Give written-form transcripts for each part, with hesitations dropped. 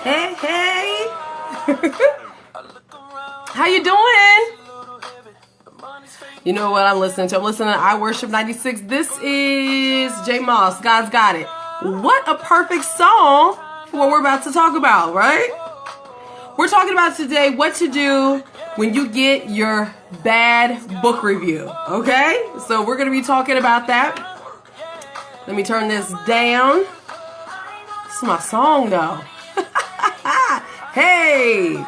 Hey, hey. How you doing? You know what I'm listening to? I'm listening to I Worship 96. This is J Moss, God's Got It. What a perfect song for what we're about to talk about, right? We're talking about today what to do when you get your bad book review, okay? So we're going to be talking about that. Let me turn this down. This is my song, though. Hey!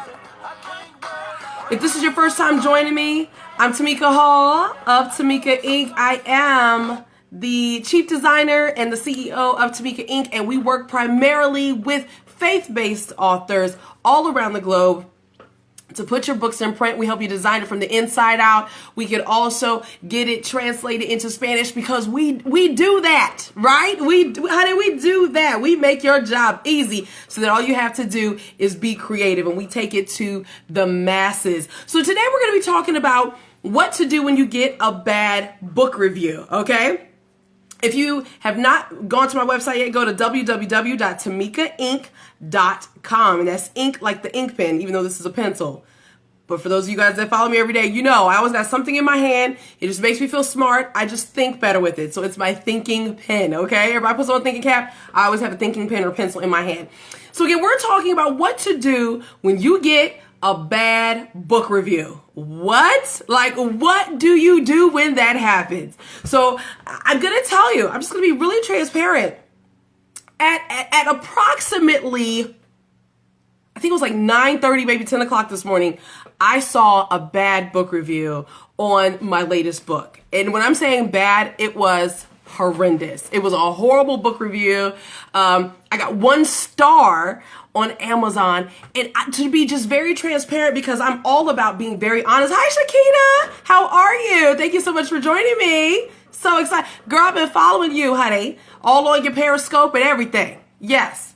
If this is your first time joining me, I'm Tamika Hall of Tamika Inc. I am the chief designer and the CEO of Tamika Inc. And we work primarily with faith-based authors all around the globe to put your books in print. We help you design it from the inside out. We can also get it translated into Spanish because we do that, right? Honey, we do that. We make your job easy so that all you have to do is be creative, and we take it to the masses. So today we're going to be talking about what to do when you get a bad book review, okay? If you have not gone to my website yet, go to www.tamikainc.com. And that's ink like the ink pen, even though this is a pencil. But for those of you guys that follow me every day, you know I always got something in my hand. It just makes me feel smart. I just think better with it. So it's my thinking pen, okay? Everybody puts on a thinking cap. I always have a thinking pen or pencil in my hand. So again, we're talking about what to do when you get a bad book review. What? Like, what do you do when that happens? So I'm going to tell you, I'm just going to be really transparent. At approximately, I think it was like 9:30, maybe 10 o'clock this morning, I saw a bad book review on my latest book. And when I'm saying bad, it was horrendous. It was a horrible book review. I got 1 star on Amazon, and to be just very transparent, because I'm all about being very honest. Hi, Shakina. How are you? Thank you so much for joining me. So excited. Girl, I've been following you, honey, all on your Periscope and everything. Yes.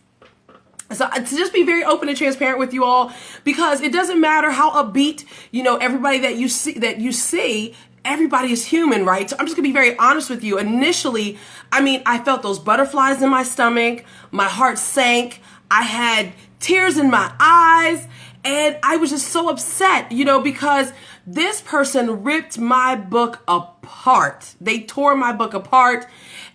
So to just be very open and transparent with you all, because it doesn't matter how upbeat, everybody that you see, everybody is human, right? So I'm just gonna be very honest with you. Initially, I felt those butterflies in my stomach. My heart sank. I had tears in my eyes, and I was just so upset, because this person ripped my book apart. They tore my book apart.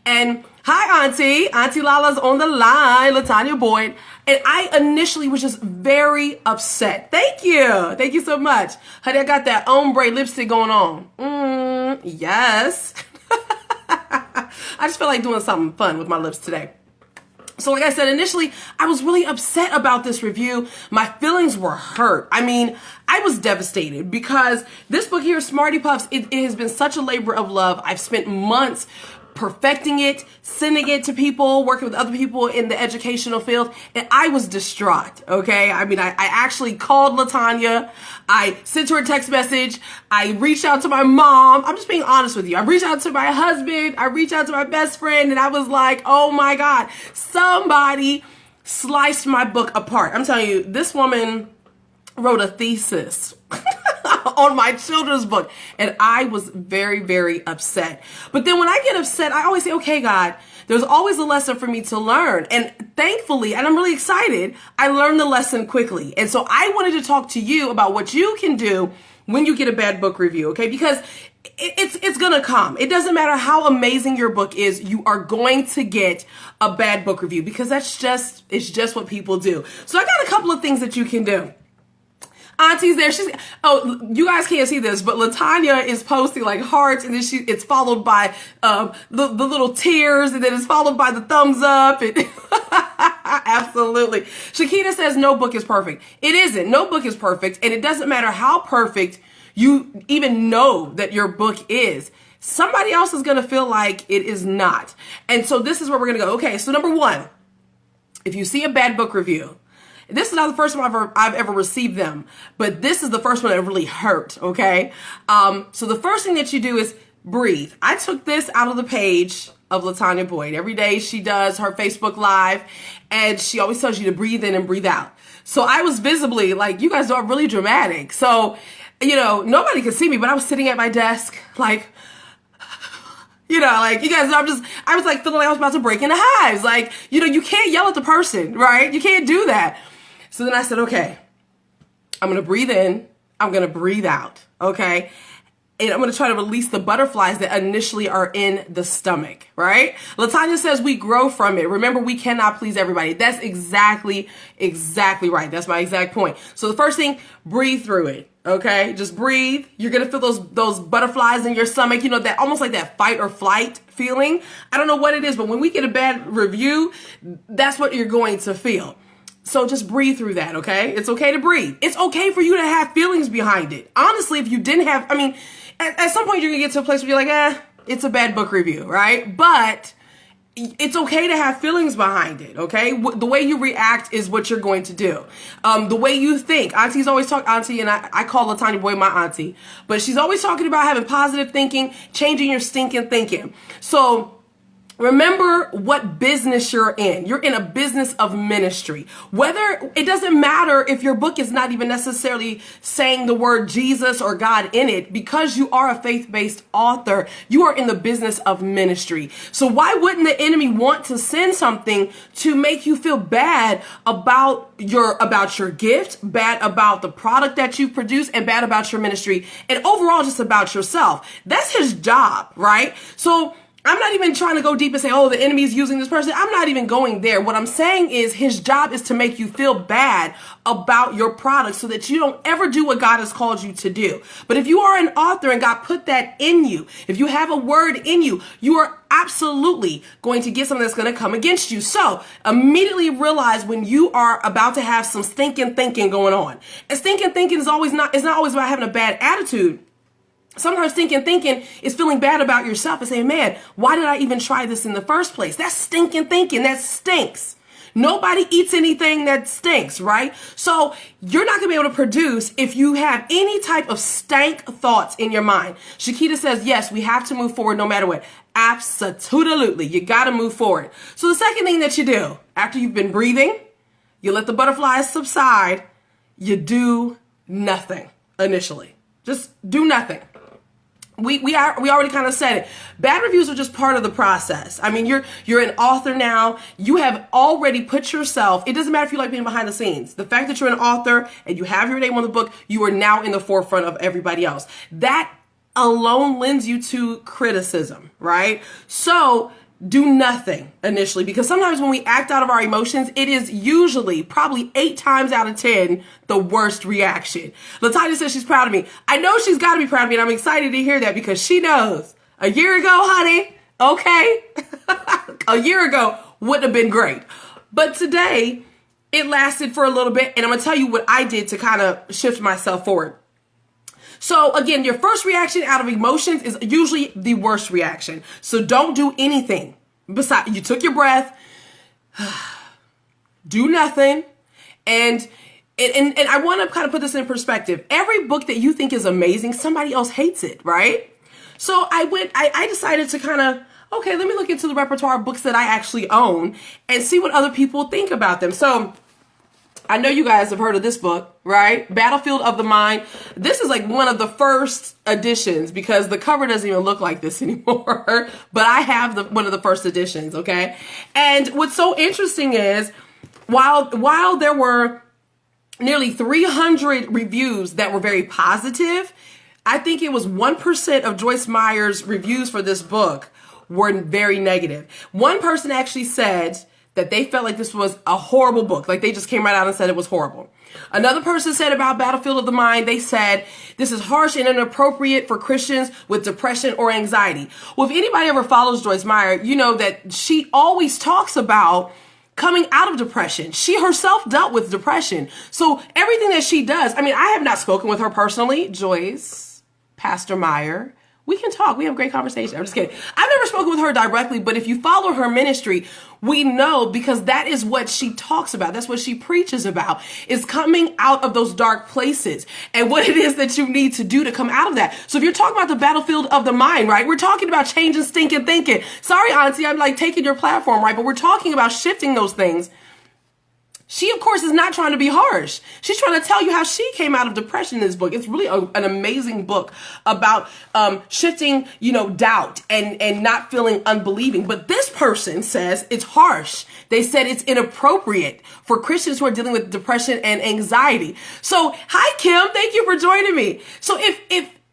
And hi, Auntie. Auntie Lala's on the line, Latanya Boyd. And I initially was just very upset. Thank you. Thank you so much. Honey, I got that ombre lipstick going on. Yes. I just feel like doing something fun with my lips today. So like I said, initially, I was really upset about this review. My feelings were hurt. I was devastated because this book here, Smarty Puffs, it has been such a labor of love. I've spent months perfecting it, sending it to people, working with other people in the educational field, and I was distraught, okay? I actually called Latanya. I sent her a text message. I reached out to my mom. I'm just being honest with you. I reached out to my husband. I reached out to my best friend, and I was like, oh my God, somebody sliced my book apart. I'm telling you, this woman wrote a thesis on my children's book, and I was very, very upset. But then when I get upset, I always say, okay, God, there's always a lesson for me to learn. And thankfully, and I'm really excited, I learned the lesson quickly. And so I wanted to talk to you about what you can do when you get a bad book review, okay? Because it's gonna come. It doesn't matter how amazing your book is, you are going to get a bad book review, because it's just what people do. So I got a couple of things that you can do. Auntie's there. You guys can't see this, but Latanya is posting like hearts, and then it's followed by the little tears, and then it's followed by the thumbs up. And absolutely. Shakina says no book is perfect. It isn't. No book is perfect, and it doesn't matter how perfect you even know that your book is. Somebody else is going to feel like it is not. And so this is where we're going to go. Okay, so number 1, if you see a bad book review, this is not the first time I've ever received them, but this is the first one that really hurt, okay? So the first thing that you do is breathe. I took this out of the page of Latanya Boyd. Every day she does her Facebook Live, and she always tells you to breathe in and breathe out. So I was visibly, like, you guys are really dramatic. So, nobody could see me, but I was sitting at my desk, like, you guys, I was like feeling like I was about to break into hives. Like, you can't yell at the person, right? You can't do that. So then I said, okay, I'm going to breathe in. I'm going to breathe out. Okay. And I'm going to try to release the butterflies that initially are in the stomach, right? Latanya says we grow from it. Remember, we cannot please everybody. That's exactly right. That's my exact point. So the first thing, breathe through it. Okay. Just breathe. You're going to feel those butterflies in your stomach, you know, that almost like that fight or flight feeling. I don't know what it is, but when we get a bad review, that's what you're going to feel. So just breathe through that, okay? It's okay to breathe. It's okay for you to have feelings behind it. Honestly, if you didn't have, I mean, at some point you're going to get to a place where you're like, it's a bad book review, right? But it's okay to have feelings behind it, okay? The way you react is what you're going to do. The way you think. Auntie's always Auntie, and I call Latanya Boy my auntie, but she's always talking about having positive thinking, changing your stinking thinking. So remember what business you're in. You're in a business of ministry. Whether it doesn't matter if your book is not even necessarily saying the word Jesus or God in it, because you are a faith-based author, you are in the business of ministry. So why wouldn't the enemy want to send something to make you feel bad about your gift, bad about the product that you produce, and bad about your ministry, and overall just about yourself? That's his job, right? So I'm not even trying to go deep and say, oh, the enemy is using this person. I'm not even going there. What I'm saying is his job is to make you feel bad about your product so that you don't ever do what God has called you to do. But if you are an author and God put that in you, if you have a word in you, you are absolutely going to get something that's going to come against you. So immediately realize when you are about to have some stinking thinking going on. And stinking thinking is not always about having a bad attitude. Sometimes thinking is feeling bad about yourself and saying, man, why did I even try this in the first place? That's stinking thinking. That stinks. Nobody eats anything that stinks, right? So you're not going to be able to produce if you have any type of stank thoughts in your mind. Shakita says, yes, we have to move forward no matter what. Absolutely. You got to move forward. So the second thing that you do after you've been breathing, you let the butterflies subside. You do nothing initially. Just do nothing. We already kind of said it. Bad reviews are just part of the process. I mean, you're an author now. You have already put yourself, it doesn't matter if you like being behind the scenes. The fact that you're an author and you have your name on the book, you are now in the forefront of everybody else. That alone lends you to criticism, right? So do nothing initially, because sometimes when we act out of our emotions, it is usually probably 8 times out of 10 the worst reaction. Latanya says she's proud of me. I know she's got to be proud of me, and I'm excited to hear that because she knows a year ago, honey, okay, a year ago wouldn't have been great. But today it lasted for a little bit, and I'm going to tell you what I did to kind of shift myself forward. So again, your first reaction out of emotions is usually the worst reaction. So don't do anything. Besides, you took your breath, do nothing. And I want to kind of put this in perspective. Every book that you think is amazing, somebody else hates it, right? So I decided to kind of, okay, let me look into the repertoire of books that I actually own and see what other people think about them. So I know you guys have heard of this book, right? Battlefield of the Mind. This is like one of the first editions because the cover doesn't even look like this anymore, but I have one of the first editions, okay? And what's so interesting is while there were nearly 300 reviews that were very positive, I think it was 1% of Joyce Meyer's reviews for this book were very negative. One person actually said that they felt like this was a horrible book. Like they just came right out and said it was horrible. Another person said about Battlefield of the Mind, they said, this is harsh and inappropriate for Christians with depression or anxiety. Well, if anybody ever follows Joyce Meyer, you know that she always talks about coming out of depression. She herself dealt with depression. So everything that she does, I mean, I have not spoken with her personally. Joyce, Pastor Meyer, we can talk. We have a great conversation. I'm just kidding. I've never spoken with her directly, but if you follow her ministry, we know because that is what she talks about. That's what she preaches about, is coming out of those dark places and what it is that you need to do to come out of that. So if you're talking about the battlefield of the mind, right? We're talking about changing stinking thinking. Sorry, Auntie, I'm like taking your platform, right? But we're talking about shifting those things. She, of course, is not trying to be harsh. She's trying to tell you how she came out of depression in this book. It's really an amazing book about shifting, doubt and not feeling unbelieving. But this person says it's harsh. They said it's inappropriate for Christians who are dealing with depression and anxiety. So, hi, Kim. Thank you for joining me. So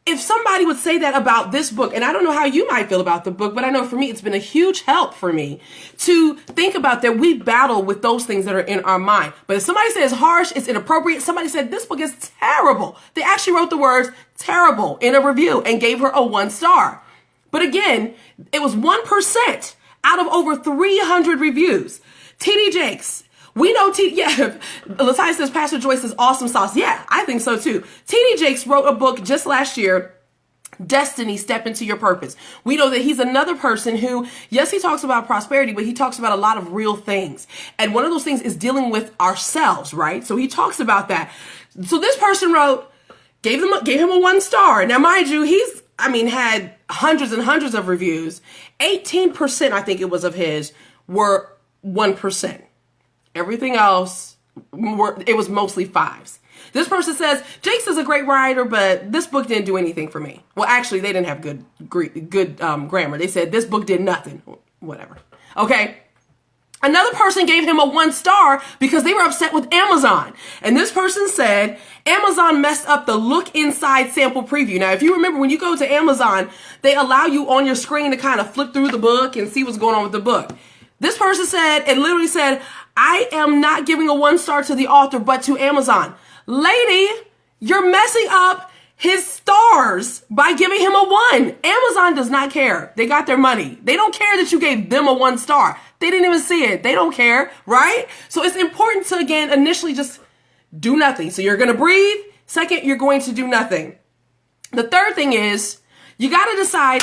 if somebody would say that about this book, and I don't know how you might feel about the book, but I know for me, it's been a huge help for me to think about that we battle with those things that are in our mind. But if somebody says harsh, it's inappropriate. Somebody said this book is terrible. They actually wrote the words terrible in a review and gave her a 1 star. But again, it was 1% out of over 300 reviews. TD Jakes. We know Latai says Pastor Joyce is awesome sauce. Yeah, I think so too. TD Jakes wrote a book just last year, Destiny, Step Into Your Purpose. We know that he's another person who, yes, he talks about prosperity, but he talks about a lot of real things. And one of those things is dealing with ourselves, right? So he talks about that. So this person gave him a 1 star. Now, mind you, had hundreds and hundreds of reviews. 18%, I think it was, of his were 1%. Everything else, it was mostly 5s. This person says, Jakes is a great writer, but this book didn't do anything for me. Well, actually, they didn't have good grammar. They said this book did nothing. Whatever. Okay. Another person gave him a 1 star because they were upset with Amazon. And this person said, Amazon messed up the look inside sample preview. Now, if you remember, when you go to Amazon, they allow you on your screen to kind of flip through the book and see what's going on with the book. This person literally said, I am not giving a 1 star to the author, but to Amazon. Lady, you're messing up his stars by giving him a 1. Amazon does not care. They got their money. They don't care that you gave them a 1 star. They didn't even see it. They don't care, right? So it's important to, again, initially just do nothing. So you're going to breathe. Second, you're going to do nothing. The third thing is you got to decide,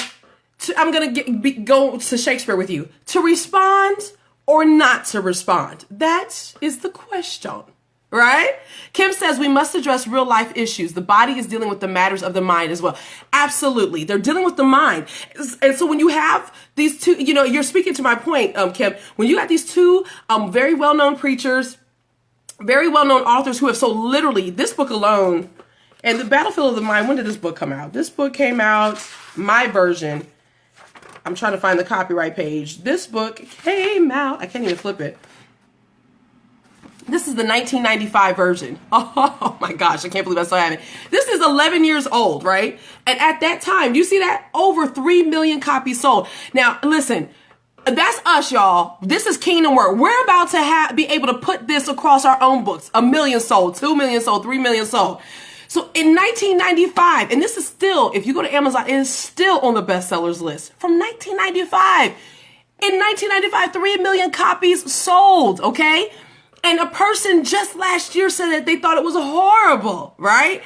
I'm going to go to Shakespeare with you, to respond or not to respond. That is the question, right? Kim says we must address real life issues. The body is dealing with the matters of the mind as well. Absolutely. They're dealing with the mind. And so when you have these two, you're speaking to my point, Kim, when you got these two very well-known preachers, very well-known authors who have so literally, this book alone, and The Battlefield of the Mind, when did this book come out? This book came out, my version, I'm trying to find the copyright page. This book came out, I can't even flip it. This is the 1995 version. Oh my gosh, I can't believe I still have it. This is 11 years old, right? And at that time, you see that? Over 3 million copies sold. Now, listen, that's us, y'all. This is kingdom work. We're about to be able to put this across our own books. 1 million sold, 2 million sold, 3 million sold. So in 1995, and this is still, if you go to Amazon, it is still on the bestsellers list from 1995. In 1995, 3 million copies sold, okay? And a person just last year said that they thought it was horrible, right?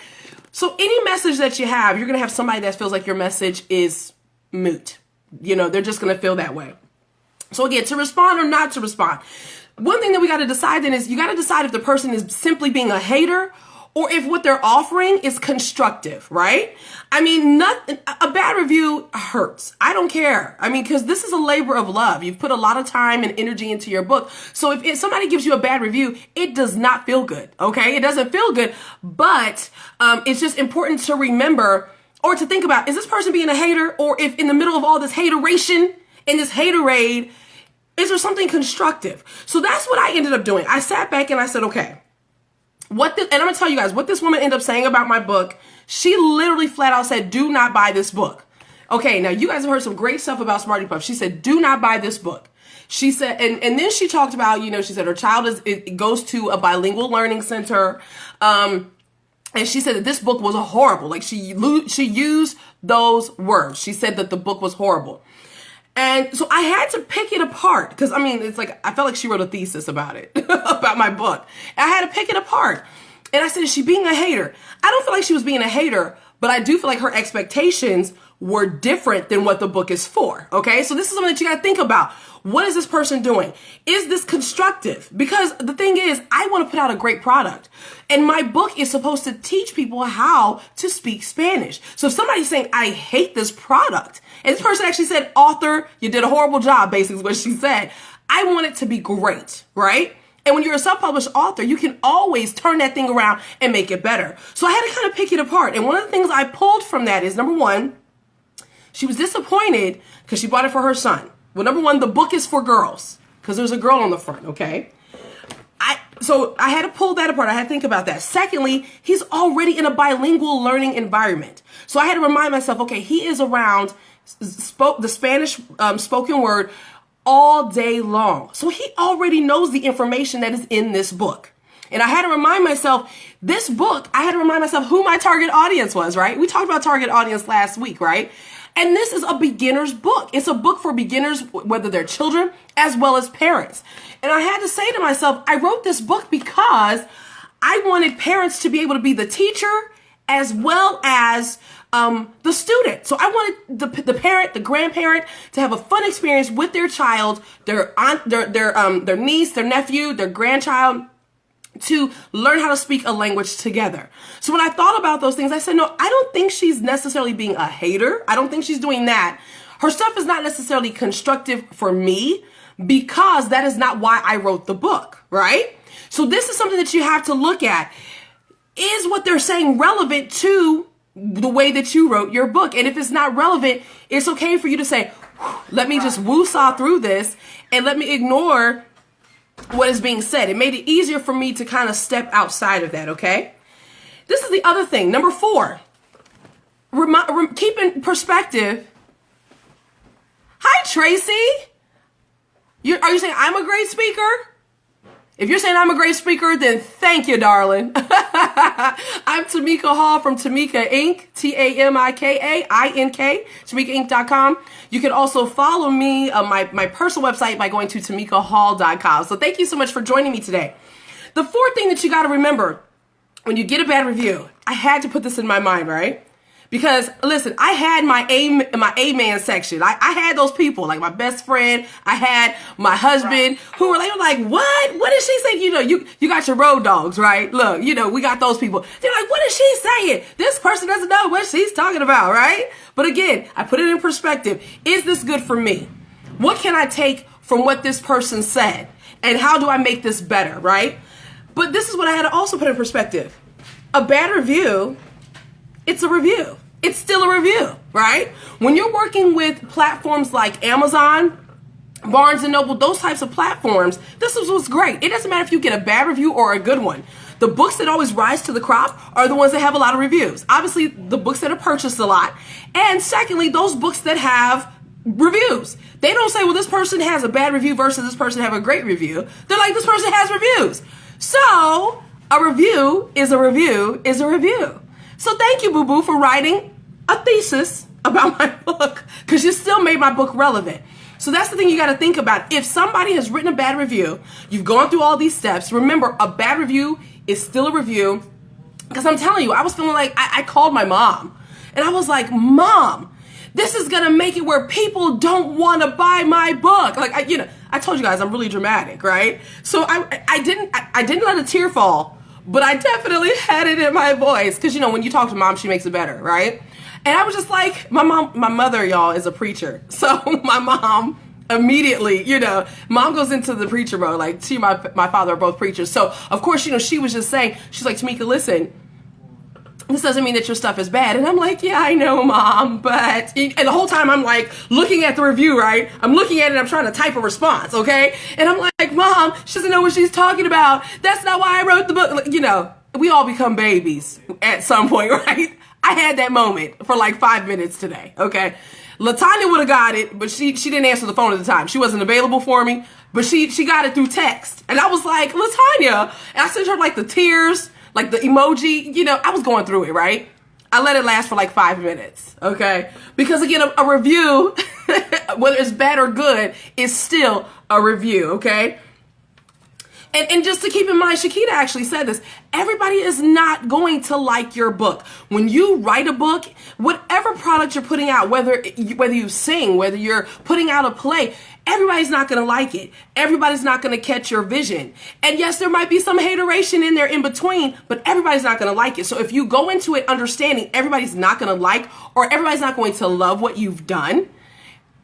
So any message that you have, you're going to have somebody that feels like your message is moot. They're just going to feel that way. So again, to respond or not to respond. One thing that we got to decide then is you got to decide if the person is simply being a hater or if what they're offering is constructive, right? A bad review hurts. I don't care. Because this is a labor of love. You've put a lot of time and energy into your book. So if somebody gives you a bad review, it does not feel good, okay? It doesn't feel good, but it's just important to remember or to think about, is this person being a hater? Or if in the middle of all this hateration and this haterade, is there something constructive? So that's what I ended up doing. I sat back and I said, okay, and I'm going to tell you guys what this woman ended up saying about my book. She literally flat out said, do not buy this book. Okay, now you guys have heard some great stuff about Smarty Puff. She said, do not buy this book. She said, and then she talked about, she said her child goes to a bilingual learning center. And she said that this book was horrible. Like she used those words. She said that the book was horrible. And so I had to pick it apart because, it's like, I felt like she wrote a thesis about it, about my book. And I had to pick it apart. And I said, is she being a hater? I don't feel like she was being a hater, but I do feel like her expectations were different than what the book is for. Okay. So this is something that you got to think about. What is this person doing? Is this constructive? Because the thing is, I want to put out a great product. And my book is supposed to teach people how to speak Spanish. So if somebody's saying, I hate this product, and this person actually said, author, you did a horrible job, basically is what she said. I want it to be great, right? And when you're a self-published author, you can always turn that thing around and make it better. So I had to kind of pick it apart. And one of the things I pulled from that is, number one, she was disappointed because she bought it for her son. Well, number one, the book is for girls because there's a girl on the front, okay? So I had to pull that apart. I had to think about that. Secondly, he's already in a bilingual learning environment. So I had to remind myself, okay, he is around the Spanish spoken word all day long. So he already knows the information that is in this book. And I had to remind myself, this book, I had to remind myself who my target audience was, right? We talked about target audience last week, right? And this is a beginner's book. It's a book for beginners, whether they're children as well as parents. And I had to say to myself, I wrote this book because I wanted parents to be able to be the teacher as well as the student. So I wanted the parent, the grandparent to have a fun experience with their child, their aunt, their niece, their nephew, their grandchild, to learn how to speak a language together. So when I thought about those things, I said, no, I don't think she's necessarily being a hater. I don't think she's doing that. Her stuff is not necessarily constructive for me because that is not why I wrote the book, right? So this is something that you have to look at. Is what they're saying relevant to the way that you wrote your book? And if it's not relevant, it's okay for you to say, let me just woo-saw through this and let me ignore what is being said. It made it easier for me to kind of step outside of that, okay? This is the other thing. Number 4, keep in perspective. Hi, Tracy. Are you saying I'm a great speaker? If you're saying I'm a great speaker, then thank you, darling. I'm Tamika Hall from Tamika Inc., TAMIKAINK, TamikaInc.com. You can also follow me on my personal website by going to TamikaHall.com. So thank you so much for joining me today. The 4th thing that you got to remember when you get a bad review, I had to put this in my mind, right? Because listen, I had my A-man section. I had those people, like my best friend. I had my husband who were like, what? What did she say? You know, you got your road dogs, right? Look, you know, we got those people. They're like, what is she saying? This person doesn't know what she's talking about, right? But again, I put it in perspective. Is this good for me? What can I take from what this person said? And how do I make this better, right? But this is what I had to also put in perspective. A bad review, it's a review. It's still a review, right? When you're working with platforms like Amazon, Barnes & Noble, those types of platforms, this is what's great. It doesn't matter if you get a bad review or a good one. The books that always rise to the crop are the ones that have a lot of reviews. Obviously, the books that are purchased a lot. And secondly, those books that have reviews. They don't say, well, this person has a bad review versus this person have a great review. They're like, this person has reviews. So a review is a review is a review. So thank you, Boo Boo, for writing a thesis about my book, because you still made my book relevant. So that's the thing you got to think about. If somebody has written a bad review, you've gone through all these steps. Remember, a bad review is still a review. Because I'm telling you, I was feeling like I called my mom. And I was like, Mom, this is going to make it where people don't want to buy my book. Like, I told you guys I'm really dramatic, right? So I didn't let a tear fall. But I definitely had it in my voice. Because, you know, when you talk to Mom, she makes it better, right? And I was just like, my mother, y'all, is a preacher. So my mom immediately, Mom goes into the preacher mode. Like, she and my father are both preachers. So, of course, she was just saying, she's like, Tamika, listen, this doesn't mean that your stuff is bad. And I'm like, yeah, I know, Mom. But, and the whole time I'm like looking at the review, right? I'm looking at it, I'm trying to type a response, okay? And I'm like, Mom, she doesn't know what she's talking about. That's not why I wrote the book. We all become babies at some point, right? I had that moment for like 5 minutes today, okay? LaTanya would have got it, but she didn't answer the phone at the time. She wasn't available for me, but she got it through text. And I was like, LaTanya, and I sent her like the tears, like the emoji, I was going through it, right? I let it last for like 5 minutes, okay? Because again, a review, whether it's bad or good, is still a review, okay? And just to keep in mind, Shakita actually said this, everybody is not going to like your book. When you write a book, whatever product you're putting out, whether you sing, whether you're putting out a play, everybody's not going to like it. Everybody's not going to catch your vision. And yes, there might be some hateration in there in between, but everybody's not going to like it. So if you go into it understanding everybody's not going to like, or everybody's not going to love what you've done,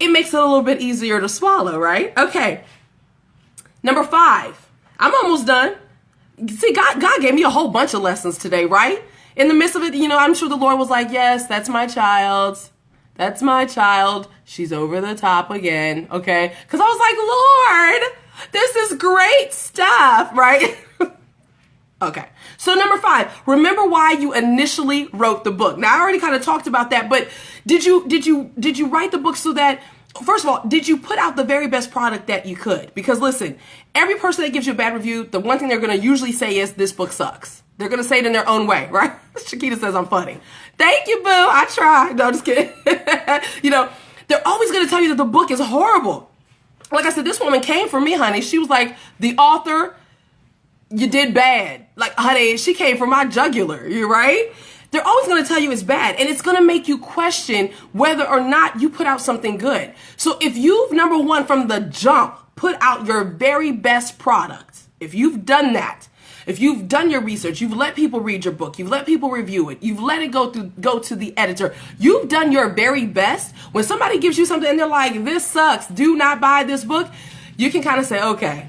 it makes it a little bit easier to swallow, right? Okay. Number 5. I'm almost done. See, God gave me a whole bunch of lessons today, right? In the midst of it, I'm sure the Lord was like, yes, that's my child. That's my child. She's over the top again, okay? Because I was like, Lord, this is great stuff, right? Okay. So number 5, remember why you initially wrote the book. Now, I already kind of talked about that, but did you write the book so that, first of all, did you put out the very best product that you could? Because listen, every person that gives you a bad review, the one thing they're going to usually say is, this book sucks. They're going to say it in their own way, right? Shakita says I'm funny. Thank you, boo. I try. No, I'm just kidding. They're always going to tell you that the book is horrible. Like I said, this woman came for me, honey. She was like, the author, you did bad. Like, honey, she came for my jugular. You right? They're always going to tell you it's bad, and it's going to make you question whether or not you put out something good. So if you've, number one, from the jump, put out your very best product, if you've done that, if you've done your research, you've let people read your book, you've let people review it, you've let it go to the editor, you've done your very best. When somebody gives you something and they're like, this sucks, do not buy this book, you can kind of say, okay,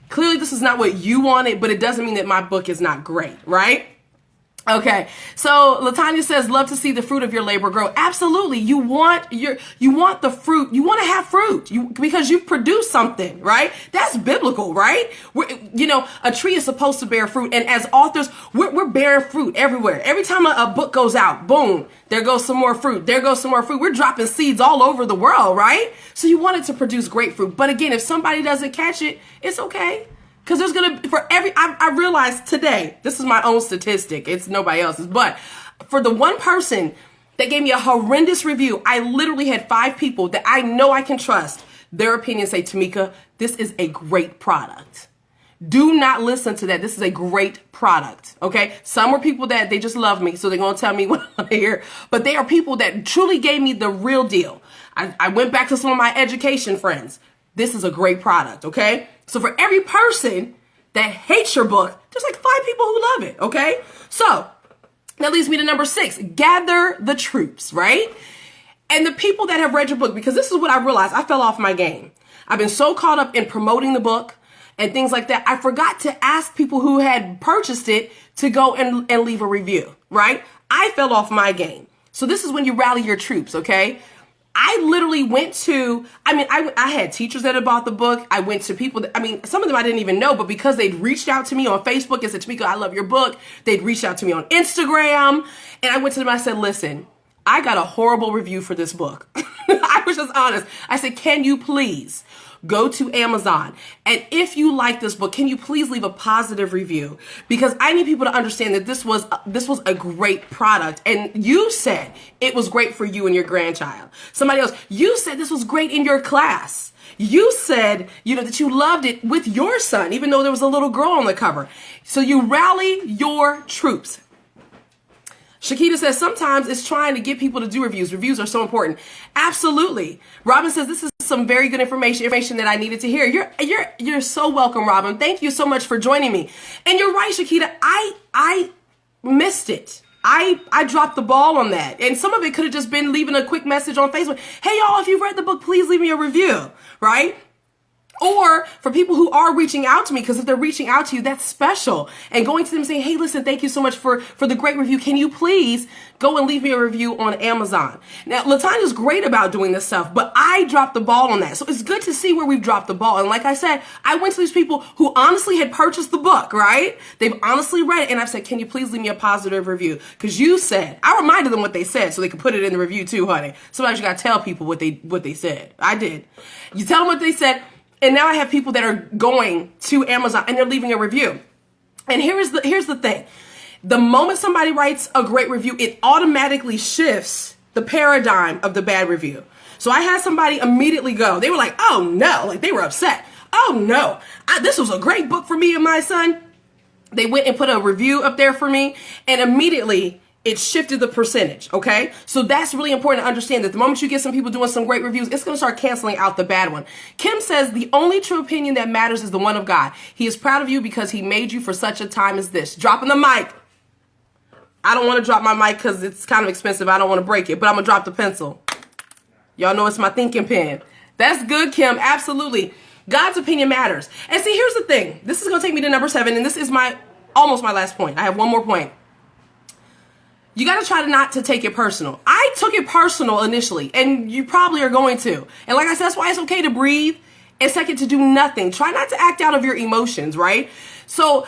clearly this is not what you wanted, but it doesn't mean that my book is not great, right? Okay, so Latanya says, love to see the fruit of your labor grow. Absolutely. You want the fruit. You want to have fruit because you've produced something, right? That's biblical, right? A tree is supposed to bear fruit. And as authors, we're bearing fruit everywhere. Every time a book goes out, boom, there goes some more fruit. There goes some more fruit. We're dropping seeds all over the world, right? So you want it to produce great fruit. But again, if somebody doesn't catch it, it's okay. Because there's going to be, I realized today, this is my own statistic, it's nobody else's, but for the one person that gave me a horrendous review, I literally had 5 people that I know I can trust. Their opinion say, Tamika, this is a great product. Do not listen to that. This is a great product, okay? Some were people that they just love me, so they're going to tell me what I want to hear. But they are people that truly gave me the real deal. I went back to some of my education friends. This is a great product, okay? So for every person that hates your book, there's like 5 people who love it, okay? So that leads me to number 6, gather the troops, right? And the people that have read your book, because this is what I realized, I fell off my game. I've been so caught up in promoting the book and things like that, I forgot to ask people who had purchased it to go and leave a review, right? I fell off my game. So this is when you rally your troops, okay? I literally went to, I had teachers that had bought the book. I went to people that, some of them I didn't even know, but because they'd reached out to me on Facebook and said, Tamika, I love your book. They'd reached out to me on Instagram. And I went to them, I said, listen, I got a horrible review for this book. I was just honest. I said, can you please go to Amazon? And if you like this book, can you please leave a positive review? Because I need people to understand that this was a great product. And you said it was great for you and your grandchild. Somebody else, you said this was great in your class. You said, that you loved it with your son, even though there was a little girl on the cover. So you rally your troops. Shakita says, sometimes it's trying to get people to do reviews. Reviews are so important. Absolutely. Robin says, this is some very good information that I needed to hear. You're so welcome, Robin. Thank you so much for joining me. And you're right, Shakita. I missed it. I dropped the ball on that. And some of it could have just been leaving a quick message on Facebook. Hey, y'all, if you've read the book, please leave me a review, right? Or for people who are reaching out to me, because if they're reaching out to you, that's special. And going to them saying, hey, listen, thank you so much for the great review. Can you please go and leave me a review on Amazon? Now, Latanya's great about doing this stuff, but I dropped the ball on that. So it's good to see where we've dropped the ball. And like I said, I went to these people who honestly had purchased the book, right? They've honestly read it. And I've said, can you please leave me a positive review? Because you said, I reminded them what they said so they could put it in the review too, honey. Sometimes you got to tell people what they said. I did. You tell them what they said. And now I have people that are going to Amazon and they're leaving a review. And here's the thing. The moment somebody writes a great review, it automatically shifts the paradigm of the bad review. So I had somebody immediately go. They were like, oh no, like they were upset. Oh no, this was a great book for me and my son. They went and put a review up there for me and immediately it shifted the percentage, okay? So that's really important to understand that the moment you get some people doing some great reviews, it's going to start canceling out the bad one. Kim says, the only true opinion that matters is the one of God. He is proud of you because he made you for such a time as this. Dropping the mic. I don't want to drop my mic because it's kind of expensive. I don't want to break it, but I'm going to drop the pencil. Y'all know it's my thinking pen. That's good, Kim. Absolutely. God's opinion matters. And see, here's the thing. This is going to take me to number 7, and this is almost my last point. I have one more point. You got to try not to take it personal. I took it personal initially, and you probably are going to. And like I said, that's why it's okay to breathe. And second, to do nothing. Try not to act out of your emotions, right? So,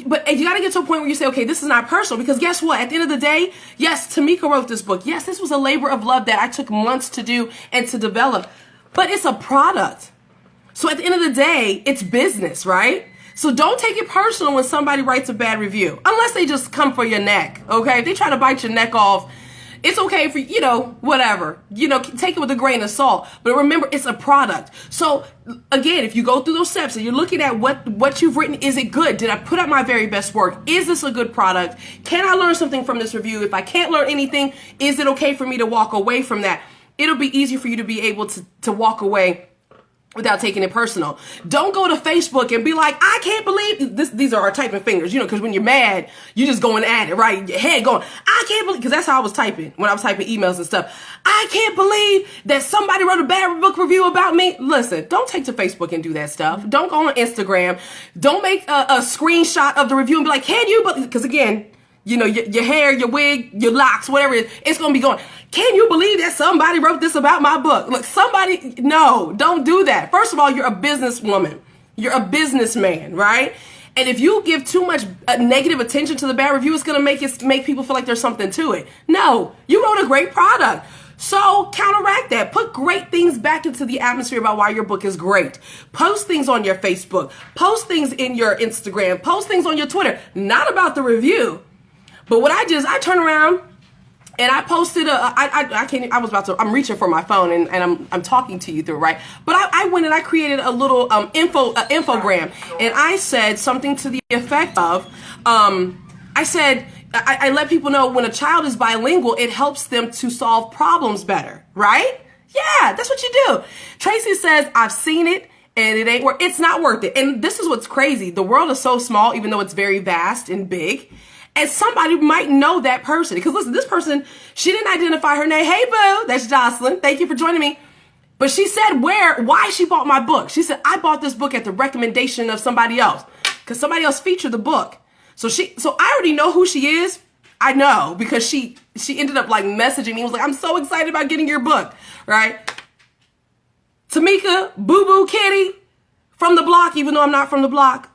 but you got to get to a point where you say, okay, this is not personal, because guess what? At the end of the day, yes, Tamika wrote this book. Yes, this was a labor of love that I took months to do and to develop, but it's a product. So at the end of the day, it's business, right? So don't take it personal when somebody writes a bad review, unless they just come for your neck, okay? If they try to bite your neck off, it's okay for, whatever. Take it with a grain of salt. But remember, it's a product. So, again, if you go through those steps and you're looking at what you've written, is it good? Did I put out my very best work? Is this a good product? Can I learn something from this review? If I can't learn anything, is it okay for me to walk away from that? It'll be easier for you to be able to walk away without taking it personal. Don't go to Facebook and be like, I can't believe this. These are our typing fingers, because when you're mad, you're just going at it, right? Your head going, I can't believe, because that's how I was typing when I was typing emails and stuff. I can't believe that somebody wrote a bad book review about me. Listen, don't take to Facebook and do that stuff. Don't go on Instagram. Don't make a screenshot of the review and be like, can you? Because again, your hair, your wig, your locks, whatever it is, it's going to be going, can you believe that somebody wrote this about my book? Look, no, don't do that. First of all, you're a businesswoman. You're a businessman, right? And if you give too much negative attention to the bad review, it's going to make people feel like there's something to it. No, you wrote a great product. So counteract that. Put great things back into the atmosphere about why your book is great. Post things on your Facebook. Post things in your Instagram. Post things on your Twitter. Not about the review. But what I turn around and I posted I'm reaching for my phone and I'm talking to you through, right? But I went and I created a little infogram, and I said something to the effect of, I said, I let people know when a child is bilingual, it helps them to solve problems better, right? Yeah, that's what you do. Tracy says, I've seen it and it ain't worth. It's not worth it. And this is what's crazy. The world is so small, even though it's very vast and big. And somebody might know that person. Because listen, this person, she didn't identify her name. Hey, boo, that's Jocelyn. Thank you for joining me. But she said why she bought my book. She said, I bought this book at the recommendation of somebody else. Because somebody else featured the book. So I already know who she is. I know, because she ended up like messaging me. Was like, I'm so excited about getting your book, right? Tamika, Boo Boo Kitty from the block, even though I'm not from the block.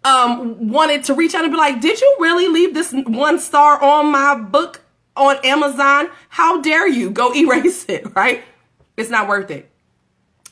Wanted to reach out and be like, did you really leave this 1 star on my book on Amazon? How dare you? Go erase it, right? It's not worth it.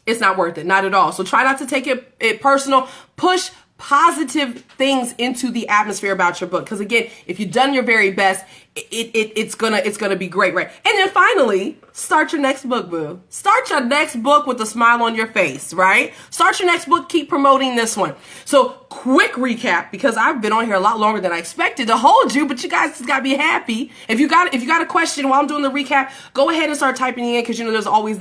It's not worth it. Not at all. So try not to take it personal. Push positive things into the atmosphere about your book. Because again, if you've done your very best, it's gonna be great, right? And then finally, start your next book, boo. Start your next book with a smile on your face, right? Start your next book. Keep promoting this one. So quick recap, because I've been on here a lot longer than I expected to hold you, but you guys just gotta be happy. If you got a question while I'm doing the recap, go ahead and start typing it in, because there's always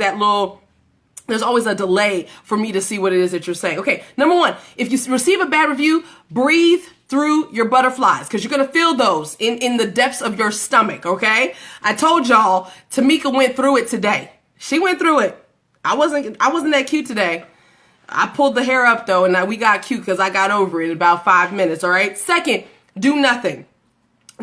there's always a delay for me to see what it is that you're saying. Okay, number 1, if you receive a bad review, breathe through your butterflies, because you're going to feel those in the depths of your stomach, okay? I told y'all, Tamika went through it today. She went through it. I wasn't that cute today. I pulled the hair up, though, and we got cute because I got over it in about 5 minutes, all right? Second, do nothing.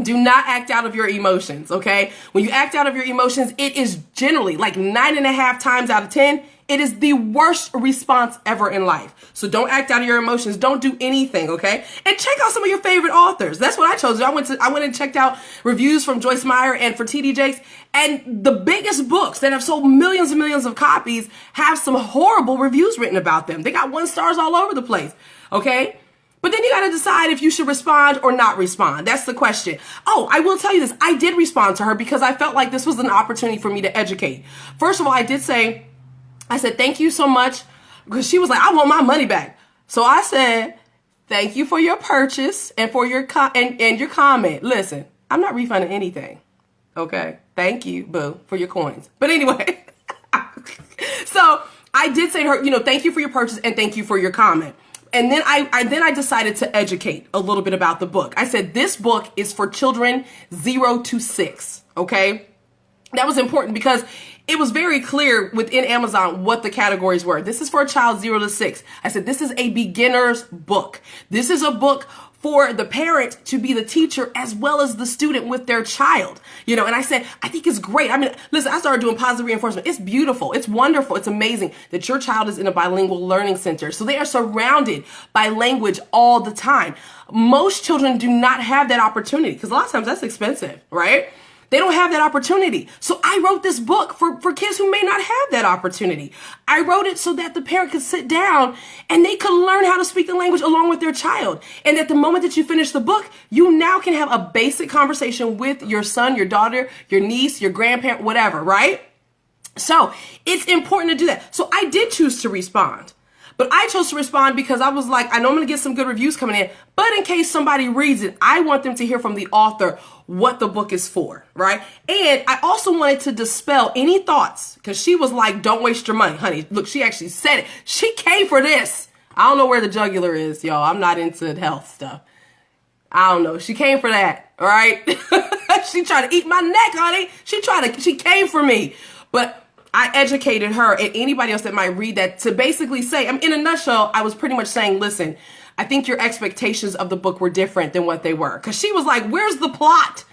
Do not act out of your emotions, okay? When you act out of your emotions, it is generally like 9.5 times out of 10, it is the worst response ever in life. So don't act out of your emotions. Don't do anything, okay? And check out some of your favorite authors. That's what I chose. I went and checked out reviews from Joyce Meyer and for TD Jakes. And the biggest books that have sold millions and millions of copies have some horrible reviews written about them. They got 1 stars all over the place, okay? But then you got to decide if you should respond or not respond. That's the question. Oh, I will tell you this. I did respond to her because I felt like this was an opportunity for me to educate. First of all, I said, thank you so much, because she was like, I want my money back. So I said, thank you for your purchase and for your and your comment. Listen, I'm not refunding anything. Okay. Thank you, boo, for your coins. But anyway, so I did say to her, thank you for your purchase and thank you for your comment. And then I decided to educate a little bit about the book. I said, this book is for children 0 to 6. Okay. That was important because it was very clear within Amazon what the categories were. This is for a child 0 to 6. I said, this is a beginner's book. This is a book for the parent to be the teacher as well as the student with their child. And I said, I think it's great. I mean, listen, I started doing positive reinforcement. It's beautiful. It's wonderful. It's amazing that your child is in a bilingual learning center. So they are surrounded by language all the time. Most children do not have that opportunity because a lot of times that's expensive, right? They don't have that opportunity. So I wrote this book for kids who may not have that opportunity. I wrote it so that the parent could sit down and they could learn how to speak the language along with their child. And at the moment that you finish the book, you now can have a basic conversation with your son, your daughter, your niece, your grandparent, whatever, right? So it's important to do that. So I did choose to respond. But I chose to respond because I was like, I know I'm going to get some good reviews coming in, but in case somebody reads it, I want them to hear from the author what the book is for, right? And I also wanted to dispel any thoughts because she was like, don't waste your money, honey. Look, she actually said it. She came for this. I don't know where the jugular is, y'all. I'm not into health stuff. I don't know. She came for that, all right? She tried to eat my neck, honey. She came for me. But I educated her and anybody else that might read that to basically say, in a nutshell, I was pretty much saying, listen, I think your expectations of the book were different than what they were. Because she was like, where's the plot?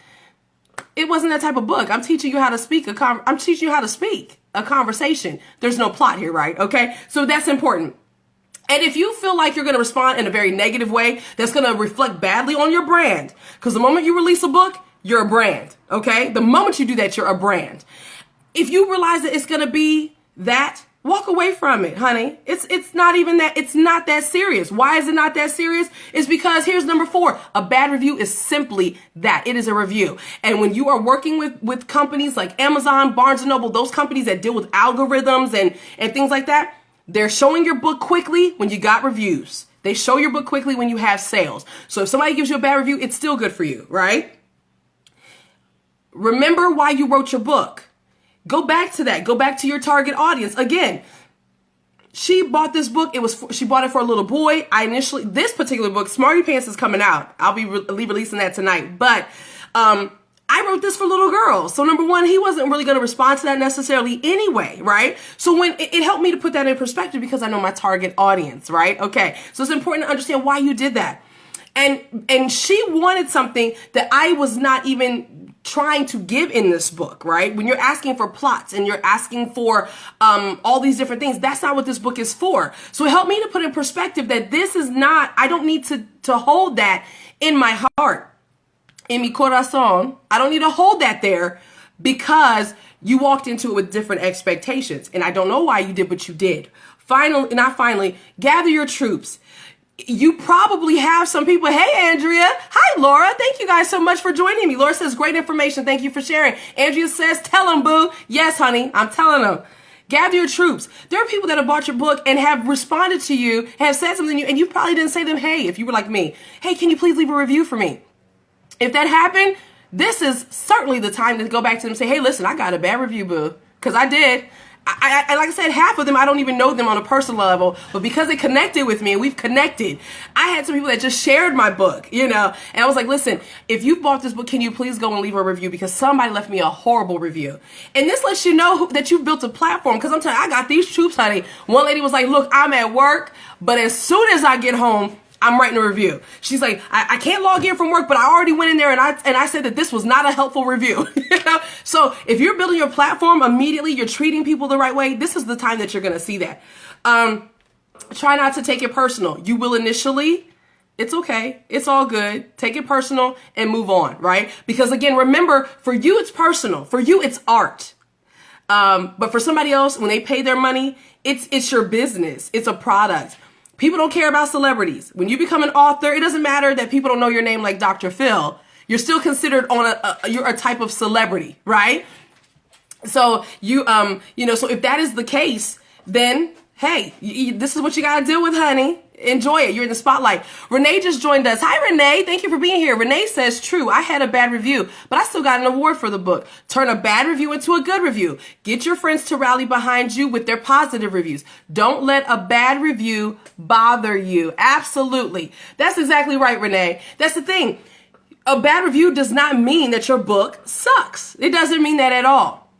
It wasn't that type of book. I'm teaching you how to speak I'm teaching you how to speak a conversation. There's no plot here, right? Okay. So that's important. And if you feel like you're going to respond in a very negative way, that's going to reflect badly on your brand. Because the moment you release a book, you're a brand. Okay. The moment you do that, you're a brand. If you realize that it's going to be that, walk away from it, honey. It's not even that. It's not that serious. Why is it not that serious? It's because here's number 4. A bad review is simply that. It is a review. And when you are working with companies like Amazon, Barnes & Noble, those companies that deal with algorithms and things like that, they're showing your book quickly when you got reviews. They show your book quickly when you have sales. So if somebody gives you a bad review, it's still good for you, right? Remember why you wrote your book. Go back to that. Go back to your target audience. Again, she bought this book. She bought it for a little boy. This particular book, Smarty Pants, is coming out. I'll be releasing that tonight. But I wrote this for little girls. So number 1, he wasn't really going to respond to that necessarily anyway, right? So when it helped me to put that in perspective because I know my target audience, right? Okay. So it's important to understand why you did that. And she wanted something that I was not even trying to give in this book, right? When you're asking for plots and you're asking for all these different things, that's not what this book is for. So it helped me to put in perspective that this is not, I don't need to hold that in my heart, in mi corazón. I don't need to hold that there because you walked into it with different expectations. And I don't know why you did, but you did. Finally, gather your troops. You probably have some people. Hey, Andrea. Hi, Laura. Thank you guys so much for joining me. Laura says, great information. Thank you for sharing. Andrea says, tell them, boo. Yes, honey. I'm telling them. Gather your troops. There are people that have bought your book and have responded to you, have said something to you, and you probably didn't say to them, hey, if you were like me, hey, can you please leave a review for me? If that happened, this is certainly the time to go back to them and say, hey, listen, I got a bad review, boo. Because I did. I like I said, half of them, I don't even know them on a personal level, but because they connected with me and we've connected, I had some people that just shared my book, and I was like, listen, if you bought this book, can you please go and leave a review because somebody left me a horrible review. And this lets you know that you've built a platform because I'm telling you, I got these troops, honey. One lady was like, look, I'm at work, but as soon as I get home, I'm writing a review. She's like, I can't log in from work, but I already went in there and I said that this was not a helpful review. So if you're building your platform immediately, you're treating people the right way, this is the time that you're going to see that. Try not to take it personal. You will initially. It's okay. It's all good. Take it personal and move on, right? Because again, remember, for you, it's personal. For you, it's art. But for somebody else, when they pay their money, it's your business. It's a product. People don't care about celebrities. When you become an author, it doesn't matter that people don't know your name like Dr. Phil. You're still considered you're a type of celebrity, right? So so if that is the case, then hey, this is what you got to deal with, honey. Enjoy it. You're in the spotlight. Renee just joined us. Hi, Renee. Thank you for being here. Renee says, true, I had a bad review, but I still got an award for the book. Turn a bad review into a good review. Get your friends to rally behind you with their positive reviews. Don't let a bad review bother you. Absolutely. That's exactly right, Renee. That's the thing. A bad review does not mean that your book sucks. It doesn't mean that at all.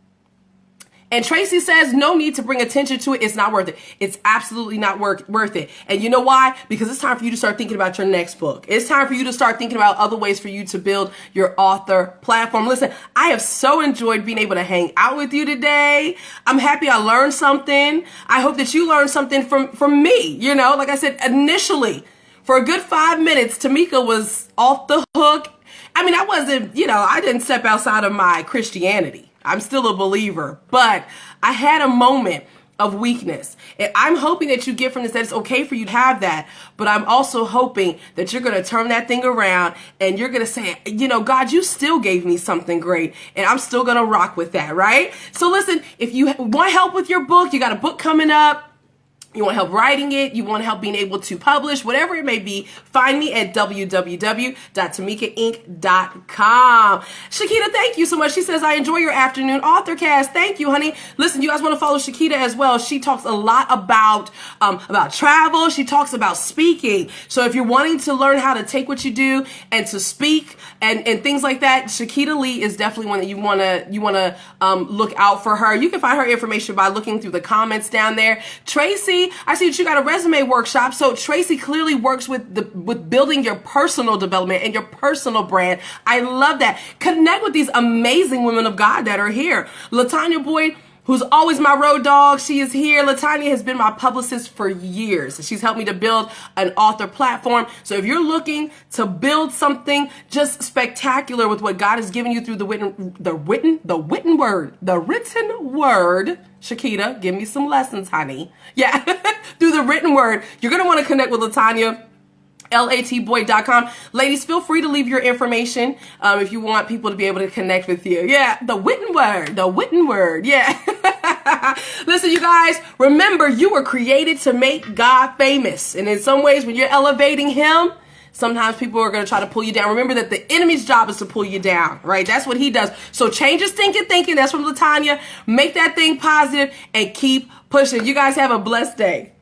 And Tracy says, no need to bring attention to it. It's not worth it. It's absolutely not worth it. And you know why? Because it's time for you to start thinking about your next book. It's time for you to start thinking about other ways for you to build your author platform. Listen, I have so enjoyed being able to hang out with you today. I'm happy I learned something. I hope that you learned something from me. You know, like I said, initially, for a good 5 minutes, Tamika was off the hook. I mean, I wasn't, I didn't step outside of my Christianity. I'm still a believer, but I had a moment of weakness. And I'm hoping that you get from this that it's okay for you to have that, but I'm also hoping that you're going to turn that thing around and you're going to say, God, you still gave me something great and I'm still going to rock with that, right? So listen, if you want help with your book, you got a book coming up, you want help writing it, you want help being able to publish, whatever it may be, find me at www.tamikainc.com. Shakita, thank you so much. She says, I enjoy your afternoon authorcast. Thank you, honey. Listen, you guys want to follow Shakita as well. She talks a lot about travel. She talks about speaking. So if you're wanting to learn how to take what you do and to speak and things like that, Shakita Lee is definitely one that you want to look out for her. You can find her information by looking through the comments down there. Tracy, I see that you got a resume workshop. So Tracy clearly works with building your personal development and your personal brand. I love that. Connect with these amazing women of God that are here. LaTanya Boyd, who's always my road dog, she is here. LaTanya has been my publicist for years. She's helped me to build an author platform. So if you're looking to build something just spectacular with what God has given you through the written word, Shakita, give me some lessons, honey. Yeah, through the written word, you're going to want to connect with LaTanya. latboyd.com. Ladies, feel free to leave your information if you want people to be able to connect with you. Yeah, the written word. Yeah. Listen, you guys, remember you were created to make God famous. And in some ways, when you're elevating him, sometimes people are going to try to pull you down. Remember that the enemy's job is to pull you down, right? That's what he does. So change your thinking. That's from LaTanya. Make that thing positive and keep pushing. You guys have a blessed day.